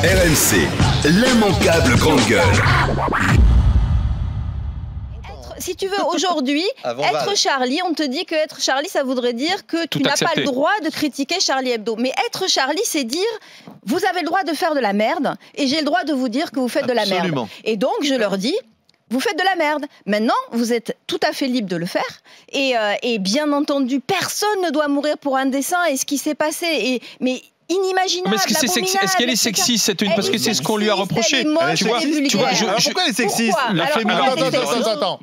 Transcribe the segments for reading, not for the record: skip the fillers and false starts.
RMC, l'immanquable grande gueule. Si tu veux, aujourd'hui, être Charlie, on te dit que être Charlie, ça voudrait dire que tu n'as pas le droit de critiquer Charlie Hebdo. Mais être Charlie, c'est dire, vous avez le droit de faire de la merde, et j'ai le droit de vous dire que vous faites de la merde. Et donc, je leur dis, vous faites de la merde. Maintenant, vous êtes tout à fait libre de le faire. Et bien entendu, personne ne doit mourir pour un dessin et ce qui s'est passé. Mais inimaginable. Est-ce qu'elle est sexiste parce que c'est ce qu'on lui a reproché. Tu vois, pourquoi elle est sexiste? Attends.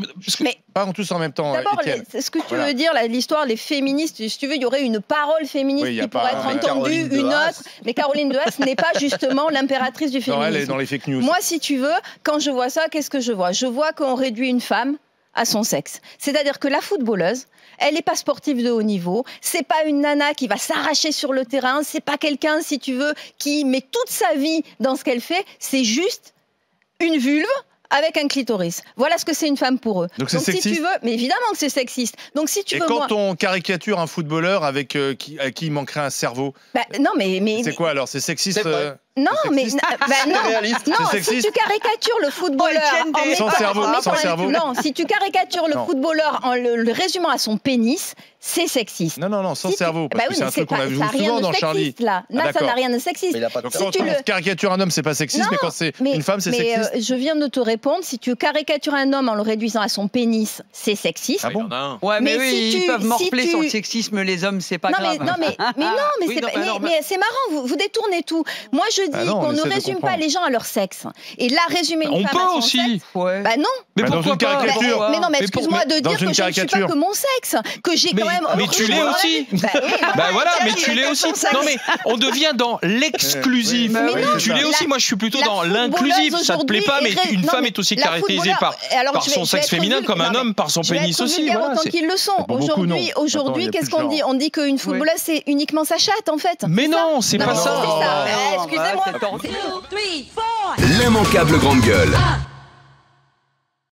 Parlons tous en même temps. D'abord, ce que tu veux dire, l'histoire, les féministes, si tu veux, il y aurait une parole féministe qui pourrait être entendue, une autre. Mais Caroline Dehaas n'est pas justement l'impératrice du féminisme. Non, elle est dans les fake news. Moi, si tu veux, quand je vois ça, qu'est-ce que je vois? Je vois qu'on réduit une femme à son sexe. C'est-à-dire que la footballeuse, elle n'est pas sportive de haut niveau, c'est pas une nana qui va s'arracher sur le terrain, c'est pas quelqu'un, si tu veux, qui met toute sa vie dans ce qu'elle fait, c'est juste une vulve avec un clitoris. Voilà ce que c'est une femme pour eux. Donc c'est sexiste. Si tu veux, mais évidemment que c'est sexiste. Donc si tu veux, quand on caricature un footballeur à qui il manquerait un cerveau, non mais c'est quoi alors? C'est sexiste? Non, mais si tu caricatures le footballeur sans cerveau. Non, si tu caricatures le footballeur en le résumant à son pénis, c'est sexiste. Non, sans cerveau. Parce que c'est un truc qu'on a vu souvent dans Charlie. Là, ça n'a rien de sexiste. Donc quand tu caricatures un homme, c'est pas sexiste, mais quand c'est une femme, c'est sexiste. Je viens de te répondre. Si tu caricatures un homme en le réduisant à son pénis, c'est sexiste. Ah bon? Ouais, mais oui, ils peuvent morfler sur le sexisme, les hommes, c'est pas grave. Mais c'est marrant, vous détournez tout. Moi, je dis qu'on ne résume pas les gens à leur sexe. Et là, résumer une femme à son sexe... Bah non. Mais pourquoi pas? Mais non, mais excuse-moi de dire que je ne suis pas que mon sexe, que j'ai quand même... Mais tu l'es aussi. Bah voilà, mais tu l'es aussi. Non mais on devient dans l'exclusif. Tu l'es aussi, moi je suis plutôt dans l'inclusif. Ça te plaît pas, mais une femme est aussi caractérisée par son sexe féminin comme un homme par son pénis aussi. Autant qu'ils le sont. Aujourd'hui, qu'est-ce qu'on dit? On dit qu'une footballeuse, c'est uniquement sa chatte en fait. Mais non, c'est pas ça. Excusez-moi. L'immanquable grande gueule.